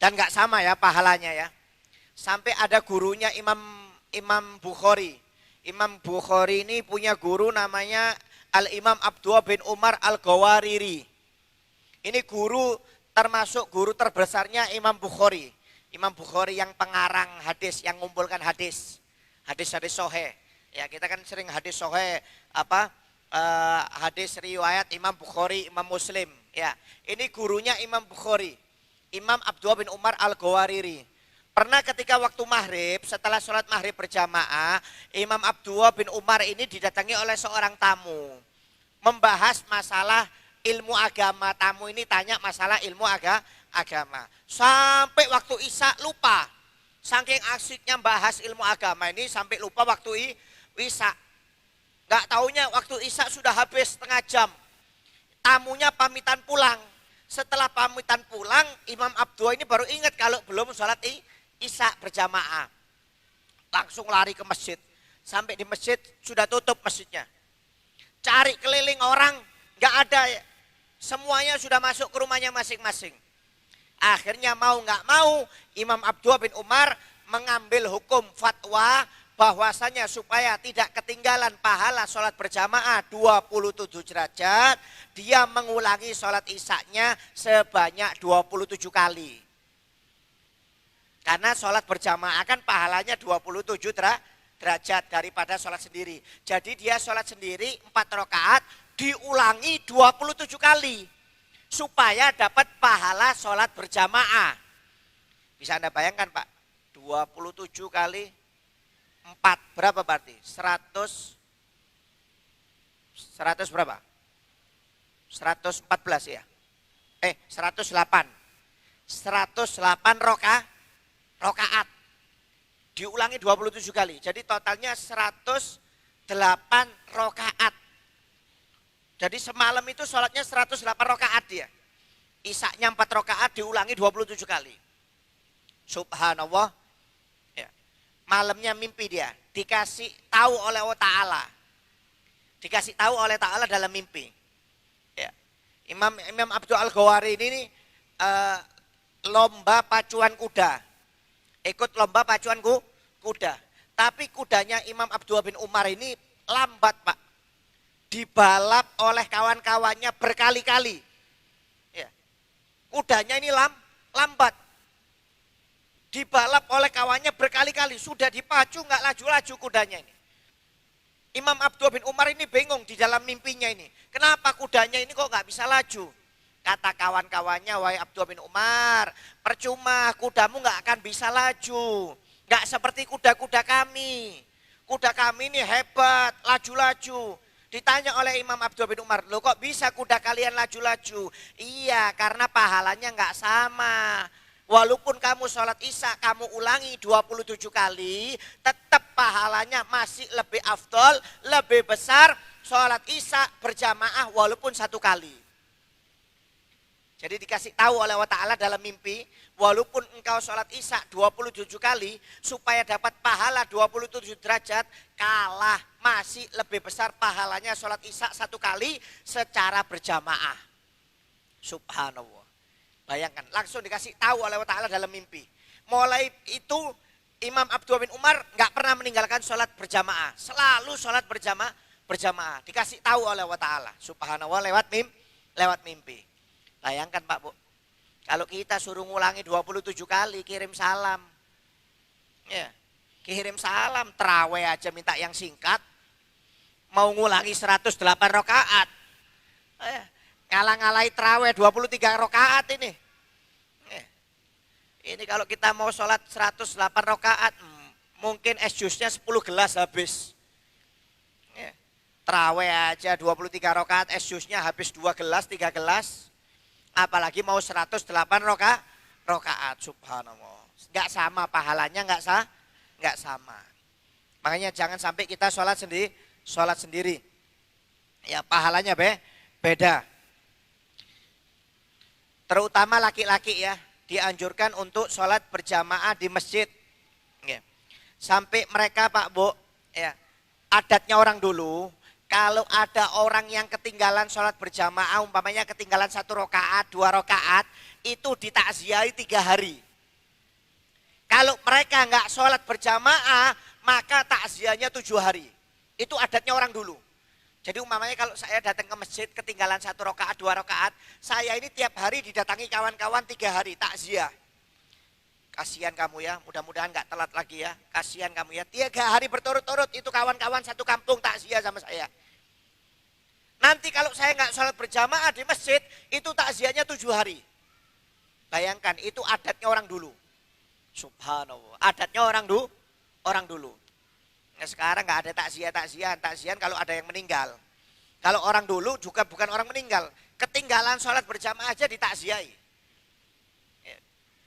Dan nggak sama ya pahalanya ya. Sampai ada gurunya Imam Bukhari. Imam Bukhari ini punya guru namanya Al-Imam Abdullah bin Umar Al-Ghawariri. Ini guru termasuk guru terbesarnya Imam Bukhari. Imam Bukhari yang pengarang hadis, yang mengumpulkan hadis. Hadis-hadis sahih. Ya, kita kan sering hadis sahih hadis riwayat Imam Bukhari, Imam Muslim. Ya, ini gurunya Imam Bukhari. Imam Abdullah bin Umar Al-Ghawariri. Pernah ketika waktu maghrib, setelah sholat maghrib berjamaah, Imam Abdullah bin Umar ini didatangi oleh seorang tamu. Membahas masalah ilmu agama. Tamu ini tanya masalah ilmu agama. Sampai waktu Isya lupa. Saking asiknya bahas ilmu agama ini sampai lupa waktu Isya. Gak taunya waktu Isya sudah habis setengah jam. Tamunya pamitan pulang. Setelah pamitan pulang, Imam Abdullah ini baru ingat kalau belum sholat Isya berjamaah. Langsung lari ke masjid. Sampai di masjid sudah tutup masjidnya. Cari keliling orang, gak ada. Semuanya sudah masuk ke rumahnya masing-masing. Akhirnya mau gak mau, Imam Abdullah bin Umar mengambil hukum fatwa bahwasanya supaya tidak ketinggalan pahala sholat berjamaah 27 derajat, dia mengulangi sholat isya-nya sebanyak 27 kali. Karena sholat berjamaah kan pahalanya 27 derajat daripada sholat sendiri. Jadi dia sholat sendiri 4 rakaat diulangi 27 kali. Supaya dapat pahala sholat berjamaah. Bisa Anda bayangkan Pak, 27 kali 4 berapa berarti? 100 berapa? 114 ya? 108. 108 rakaat. Diulangi 27 kali. Jadi totalnya 108 rakaat. Jadi semalam itu sholatnya 108 rakaat dia. Isya-nya 4 rakaat diulangi 27 kali. Subhanallah. Ya. Malamnya mimpi dia. Dikasih tahu oleh Allah Ta'ala. Dikasih tahu oleh Ta'ala dalam mimpi. Ya. Imam Abdul Al-Ghawari ini lomba pacuan kuda. Ikut lomba pacuan kuda. Tapi kudanya Imam Abdullah bin Umar ini lambat Pak. Dibalap oleh kawan-kawannya berkali-kali. Ya. Kudanya ini lambat. Dibalap oleh kawannya berkali-kali. Sudah dipacu nggak laju-laju kudanya ini. Imam Abdullah bin Umar ini bingung di dalam mimpinya ini. Kenapa kudanya ini kok nggak bisa laju? Kata kawan-kawannya, wahai Abdullah bin Umar, percuma kudamu nggak akan bisa laju. Nggak seperti kuda-kuda kami. Kuda kami ini hebat, laju-laju. Ditanya oleh Imam Abdullah bin Umar, loh kok bisa kuda kalian laju-laju? Iya, karena pahalanya nggak sama. Walaupun kamu sholat isya, kamu ulangi 27 kali, tetap pahalanya masih lebih afdol, lebih besar sholat isya berjamaah walaupun 1 kali. Jadi dikasih tahu oleh Allah Ta'ala dalam mimpi, walaupun engkau sholat isya 27 kali, supaya dapat pahala 27 derajat, kalah masih lebih besar pahalanya sholat isya 1 kali secara berjamaah. Subhanallah. Bayangkan, langsung dikasih tahu oleh Allah Ta'ala dalam mimpi. Mulai itu Imam Abdullah bin Umar gak pernah meninggalkan sholat berjamaah. Selalu sholat berjamaah. Dikasih tahu oleh Allah Ta'ala. Subhanallah lewat mimpi. Bayangkan Pak Bu, kalau kita suruh ngulangi 27 kali kirim salam. Ya, kirim salam, terawih aja minta yang singkat. Mau ngulangi 108 rakaat. Ngalah-ngalahi terawih 23 rakaat ini. Ini kalau kita mau sholat 108 rakaat, mungkin es jusnya 10 gelas habis. Terawih aja 23 rakaat, es jusnya habis 2 gelas, 3 gelas. Apalagi mau 108 rakaat, subhanallah. Enggak sama pahalanya, enggak sama. Makanya jangan sampai kita sholat sendiri. Ya pahalanya beda. Terutama laki-laki ya, dianjurkan untuk sholat berjamaah di masjid. Ya. Sampai mereka Pak Bu, ya, adatnya orang dulu, kalau ada orang yang ketinggalan sholat berjamaah, umpamanya ketinggalan 1 rakaat, 2 rakaat, itu ditakziahi 3 hari. Kalau mereka nggak sholat berjamaah, maka takziahnya 7 hari. Itu adatnya orang dulu. Jadi umpamanya kalau saya datang ke masjid ketinggalan 1 rakaat, 2 rakaat, saya ini tiap hari didatangi kawan-kawan 3 hari takziah. Kasihan kamu ya, mudah-mudahan nggak telat lagi ya. Kasihan kamu ya, 3 hari berturut-turut itu kawan-kawan satu kampung takziah sama saya. Nanti kalau saya nggak sholat berjamaah di masjid, itu takziahnya 7 hari. Bayangkan, itu adatnya orang dulu. Subhanallah, adatnya orang dulu. Nah, sekarang nggak ada takziah kalau ada yang meninggal. Kalau orang dulu juga bukan orang meninggal, ketinggalan sholat berjamaah aja ditakziahi.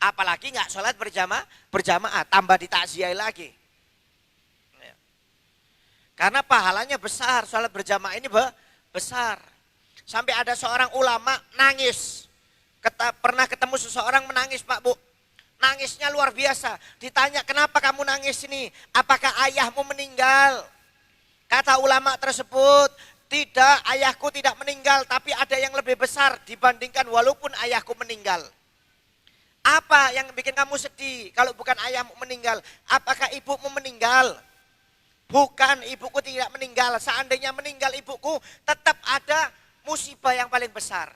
Apalagi nggak sholat berjamaah, tambah ditakziahi lagi. Karena pahalanya besar, sholat berjamaah ini besar. Sampai ada seorang ulama nangis. Pernah ketemu seseorang menangis, Pak Bu. Nangisnya luar biasa. Ditanya, kenapa kamu nangis ini? Apakah ayahmu meninggal? Kata ulama tersebut, tidak, ayahku tidak meninggal. Tapi ada yang lebih besar dibandingkan walaupun ayahku meninggal. Apa yang bikin kamu sedih kalau bukan ayahmu meninggal? Apakah ibumu meninggal? Bukan, ibuku tidak meninggal. Seandainya meninggal ibuku, tetap ada musibah yang paling besar.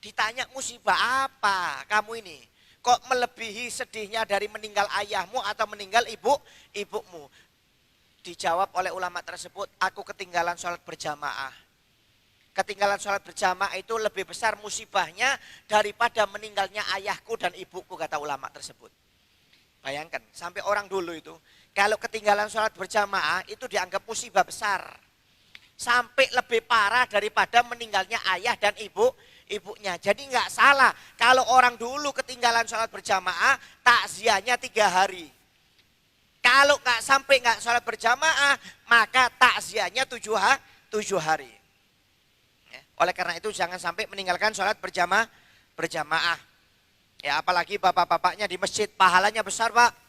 Ditanya, musibah apa kamu ini? Kok melebihi sedihnya dari meninggal ayahmu atau meninggal ibumu? Dijawab oleh ulama tersebut, aku ketinggalan sholat berjamaah. Ketinggalan sholat berjamaah itu lebih besar musibahnya daripada meninggalnya ayahku dan ibuku, kata ulama tersebut. Bayangkan, sampai orang dulu itu, kalau ketinggalan sholat berjamaah itu dianggap musibah besar. Sampai lebih parah daripada meninggalnya ayah dan ibunya. Jadi nggak salah kalau orang dulu ketinggalan sholat berjamaah, takziahnya 3 hari. Kalau nggak sholat berjamaah, maka takziahnya 7 hari. Oleh karena itu jangan sampai meninggalkan sholat berjamaah. Ya apalagi bapak-bapaknya di masjid, pahalanya besar Pak.